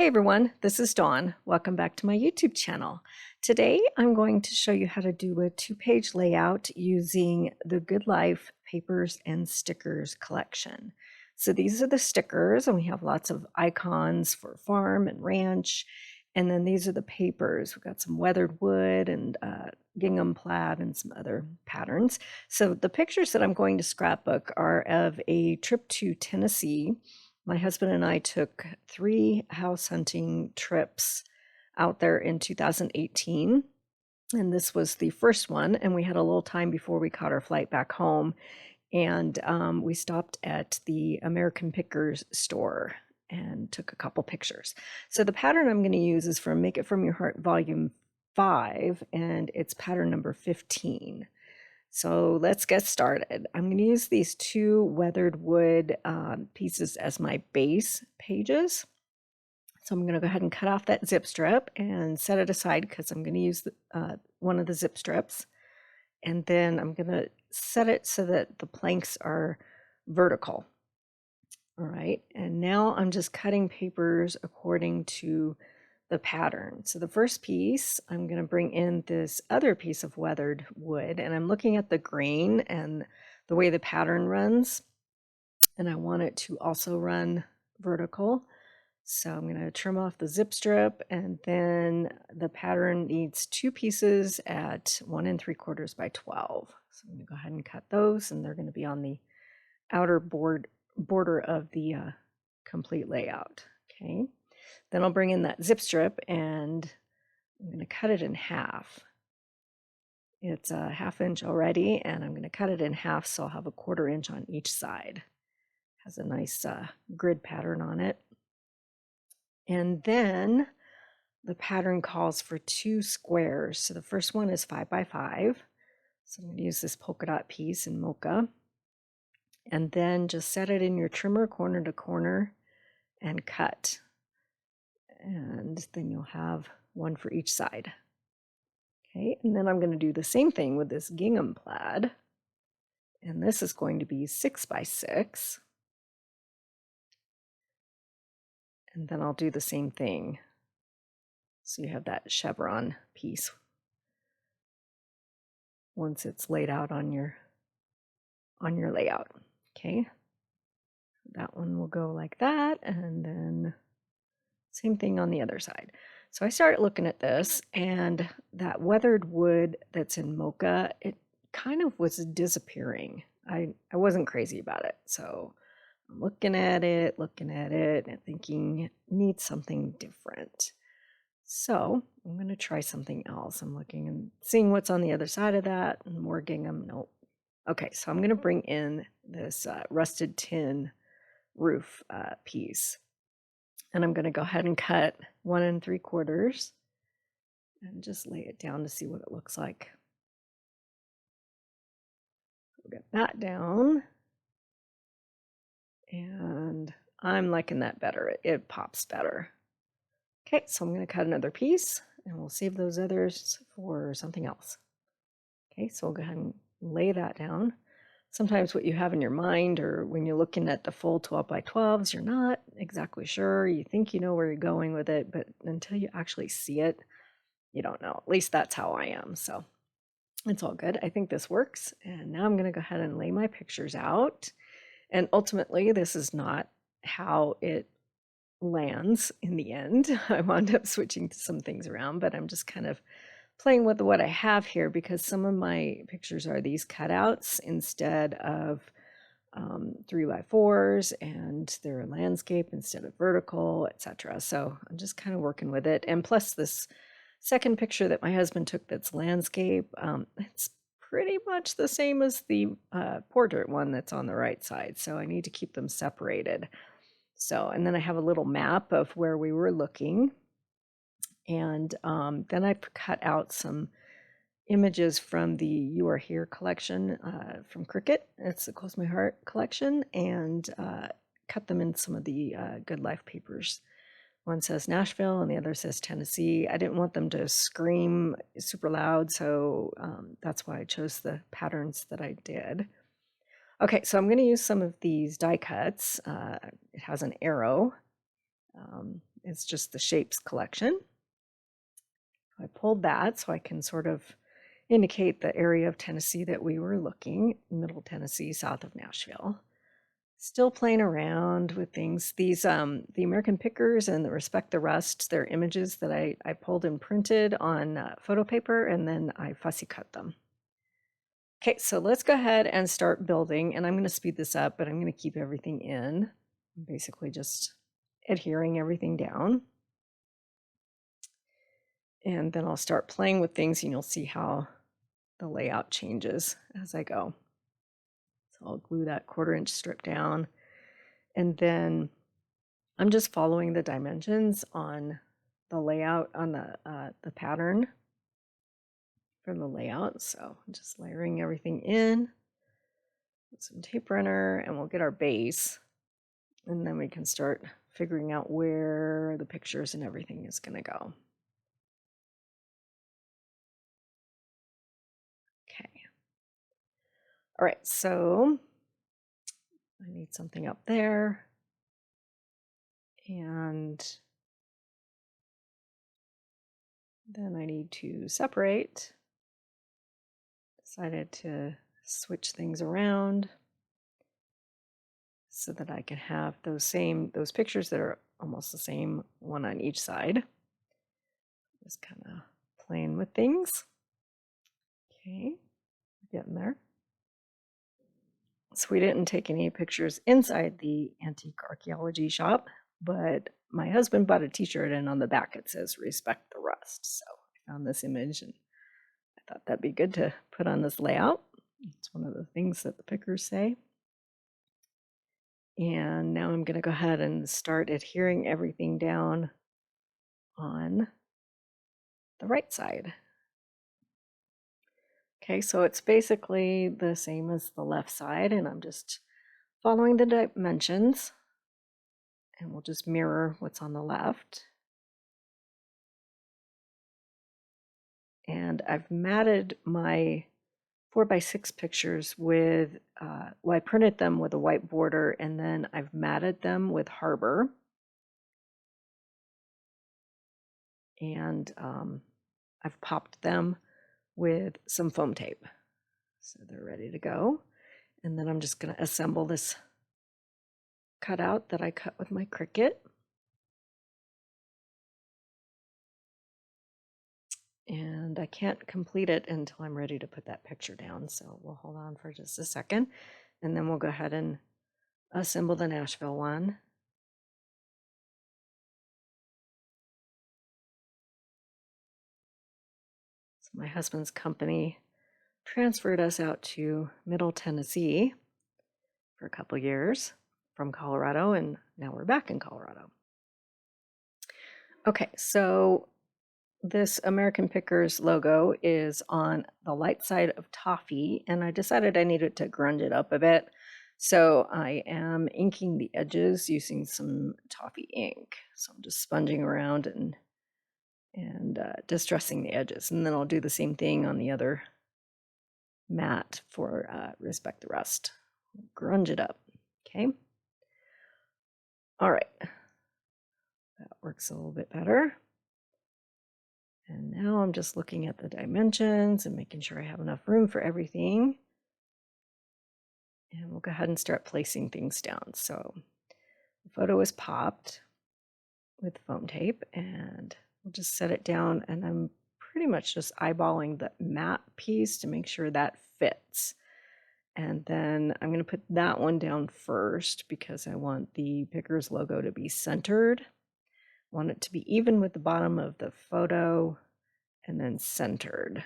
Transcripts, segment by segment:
Hey everyone, this is Dawn. Welcome back to my YouTube channel. Today I'm going to show you how to do a 2-page layout using the Good Life Papers and Stickers collection. So these are the stickers, and we have lots of icons for farm and ranch. And then these are the papers. We've got some weathered wood and gingham plaid and some other patterns. So the pictures that I'm going to scrapbook are of a trip to Tennessee. My husband and I took 3 house hunting trips out there in 2018, and this was the first one, and we had a little time before we caught our flight back home, and we stopped at the American Pickers store and took a couple pictures. So the pattern I'm going to use is from Make It From Your Heart Volume 5, and it's pattern number 15. So let's get started. I'm going to use these 2 weathered wood pieces as my base pages. So I'm going to go ahead and cut off that zip strip and set it aside because I'm going to use one of the zip strips. And then I'm going to set it so that the planks are vertical. All right, and now I'm just cutting papers according to the pattern. So the first piece, I'm going to bring in this other piece of weathered wood, and I'm looking at the grain and the way the pattern runs, and I want it to also run vertical. So I'm going to trim off the zip strip, and then the pattern needs 2 pieces at 1 3/4 by 12. So I'm going to go ahead and cut those, and they're going to be on the outer border of the complete layout. Okay. Then I'll bring in that zip strip and I'm going to cut it in half. It's a 1/2 inch already, and I'm going to cut it in half so I'll have a 1/4 inch on each side. Has a nice grid pattern on it. And then the pattern calls for 2 squares. So the first one is 5 by 5. So I'm going to use this polka dot piece in mocha. And then just set it in your trimmer corner to corner and cut. And then you'll have one for each side. Okay, and then I'm going to do the same thing with this gingham plaid. And this is going to be 6 by 6. And then I'll do the same thing. So you have that chevron piece once it's laid out on your layout. Okay, that one will go like that, and then same thing on the other side. So I started looking at this, and that weathered wood that's in mocha, it kind of was disappearing. I wasn't crazy about it. So I'm looking at it, and thinking it needs something different. So I'm going to try something else. I'm looking and seeing what's on the other side of that, and more gingham. Nope. Okay, so I'm going to bring in this rusted tin roof piece. And I'm going to go ahead and cut 1 3/4 and just lay it down to see what it looks like. We'll get that down. And I'm liking that better. It pops better. Okay, so I'm going to cut another piece, and we'll save those others for something else. Okay, so we'll go ahead and lay that down. Sometimes what you have in your mind, or when you're looking at the full 12 by 12s, you're not exactly sure. You think you know where you're going with it, but until you actually see it, you don't know. At least that's how I am. So it's all good. I think this works. And now I'm going to go ahead and lay my pictures out. And ultimately, this is not how it lands in the end. I wound up switching some things around, but I'm just kind of playing with what I have here because some of my pictures are these cutouts instead of 3x4s, and they're landscape instead of vertical, etc. So I'm just kind of working with it. And plus this second picture that my husband took that's landscape, it's pretty much the same as the portrait one that's on the right side. So I need to keep them separated. So, and then I have a little map of where we were looking. And then I cut out some images from the You Are Here collection from Cricut. It's the Close My Heart collection, and cut them in some of the Good Life papers. One says Nashville and the other says Tennessee. I didn't want them to scream super loud, so that's why I chose the patterns that I did. Okay, so I'm going to use some of these die cuts. It has an arrow. It's just the shapes collection. I pulled that so I can sort of indicate the area of Tennessee that we were looking, Middle Tennessee, south of Nashville. Still playing around with things. These, the American Pickers and the Respect the Rust, they're images that I pulled and printed on photo paper, and then I fussy cut them. Okay, so let's go ahead and start building, and I'm going to speed this up, but I'm going to keep everything in. I'm basically just adhering everything down. And then I'll start playing with things, and you'll see how the layout changes as I go. So I'll glue that 1/4 inch strip down, and then I'm just following the dimensions on the layout on the pattern for the layout. So I'm just layering everything in with some tape runner, and we'll get our base, and then we can start figuring out where the pictures and everything is going to go. Okay. All right, so I need something up there, and then I need to separate. Decided to switch things around so that I can have those pictures that are almost the same, one on each side. Just kind of playing with things. Okay, getting there. So we didn't take any pictures inside the antique archaeology shop, but my husband bought a t-shirt, and on the back it says "Respect the Rust." So I found this image, and I thought that'd be good to put on this layout. It's one of the things that the pickers say. And now I'm going to go ahead and start adhering everything down on the right side. Okay, so it's basically the same as the left side, and I'm just following the dimensions, and we'll just mirror what's on the left. And I've matted my 4x6 pictures with, well, I printed them with a white border, and then I've matted them with Harbor. And I've popped them with some foam tape. So they're ready to go. And then I'm just going to assemble this cutout that I cut with my Cricut. And I can't complete it until I'm ready to put that picture down. So we'll hold on for just a second, and then we'll go ahead and assemble the Nashville one. So my husband's company transferred us out to Middle Tennessee for a couple years from Colorado, and now we're back in Colorado. Okay, so this American Pickers logo is on the light side of toffee, and I decided I needed to grunge it up a bit. So I am inking the edges using some toffee ink. So I'm just sponging around and distressing the edges. And then I'll do the same thing on the other mat for Respect the Rust. Grunge it up, okay? All right, that works a little bit better. And now I'm just looking at the dimensions and making sure I have enough room for everything. And we'll go ahead and start placing things down. So the photo is popped with foam tape, and we'll just set it down, and I'm pretty much just eyeballing the matte piece to make sure that fits. And then I'm going to put that one down first because I want the Pickers logo to be centered. I want it to be even with the bottom of the photo, and then centered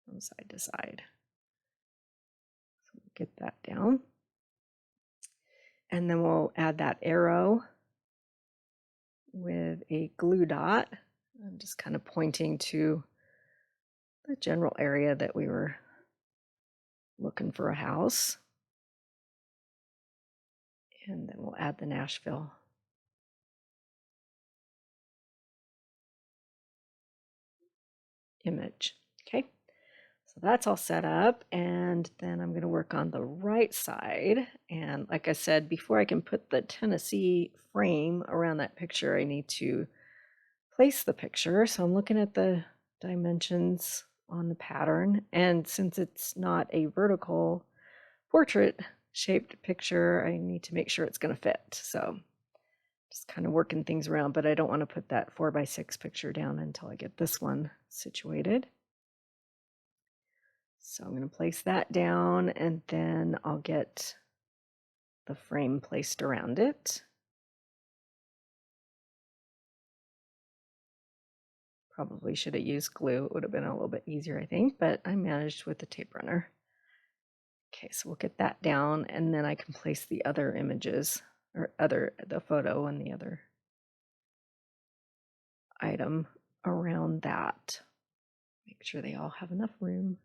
from side to side. So we'll get that down. And then we'll add that arrow with a glue dot. I'm just kind of pointing to the general area that we were looking for a house. And then we'll add the Nashville image. Okay, So that's all set up, and then I'm going to work on the right side. And like I said, before I can put the Tennessee frame around that picture, I need to place the picture. So I'm looking at the dimensions on the pattern, and since it's not a vertical portrait shaped picture, I need to make sure it's going to fit. So just kind of working things around, but I don't want to put that 4x6 picture down until I get this one situated. So I'm going to place that down, and then I'll get the frame placed around it. Probably should have used glue. It would have been a little bit easier, I think, but I managed with the tape runner. Okay, so we'll get that down, and then I can place the other images, or the photo and the other item around that. Make sure they all have enough room.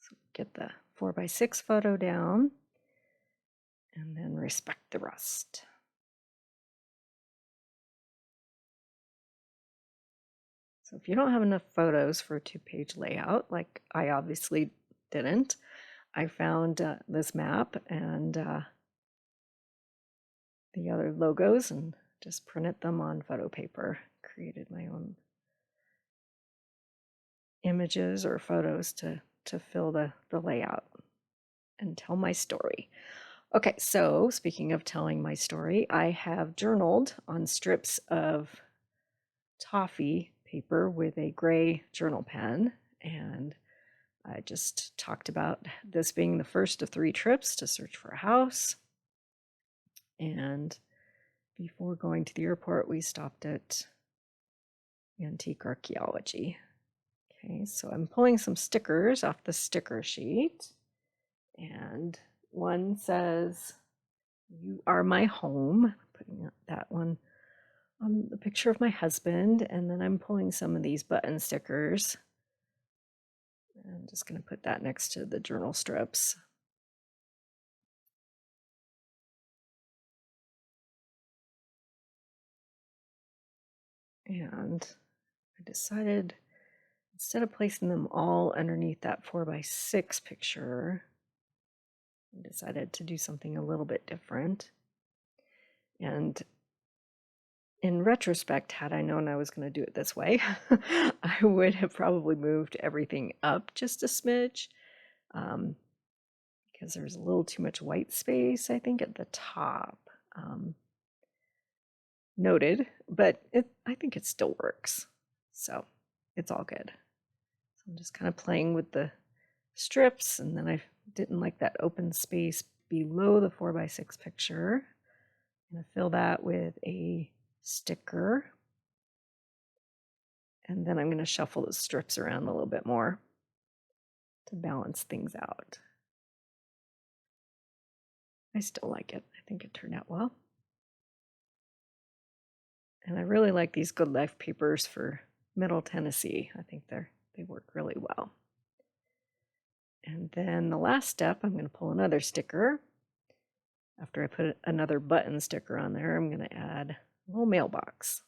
So get the 4x6 photo down, and then respect the rest. So if you don't have enough photos for a 2-page layout, like I obviously didn't, I found this map and the other logos and just printed them on photo paper, created my own images or photos to fill the layout and tell my story. Okay, so speaking of telling my story, I have journaled on strips of toffee paper with a gray journal pen, and I just talked about this being the first of 3 trips to search for a house. And before going to the airport, we stopped at Antique Archaeology. Okay, so I'm pulling some stickers off the sticker sheet, and one says, "You are my home," putting that one on the picture of my husband, and then I'm pulling some of these button stickers. I'm just going to put that next to the journal strips. And I decided, instead of placing them all underneath that 4x6 picture, I decided to do something a little bit different. And in retrospect, had I known I was going to do it this way, I would have probably moved everything up just a smidge, because there's a little too much white space, I think, at the top. Noted, but I think it still works. So it's all good. So I'm just kind of playing with the strips, and then I didn't like that open space below the 4x6 picture. I'm going to fill that with a sticker, and then I'm going to shuffle the strips around a little bit more to balance things out. I still like it. I think it turned out well. And I really like these Good Life papers for Middle Tennessee. I think they work really well. And then the last step, I'm going to pull another sticker. After I put another button sticker on there, I'm going to add a little mailbox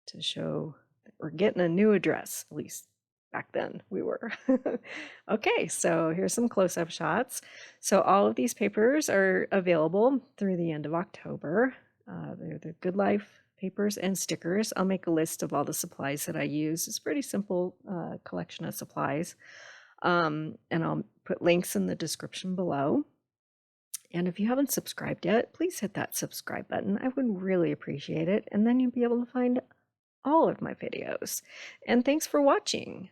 to show that we're getting a new address, at least back then we were. Okay, so here's some close-up shots. So all of these papers are available through the end of October. They're the Good Life papers and stickers. I'll make a list of all the supplies that I use. It's a pretty simple collection of supplies. And I'll put links in the description below. And if you haven't subscribed yet, please hit that subscribe button. I would really appreciate it. And then you'll be able to find all of my videos. And thanks for watching.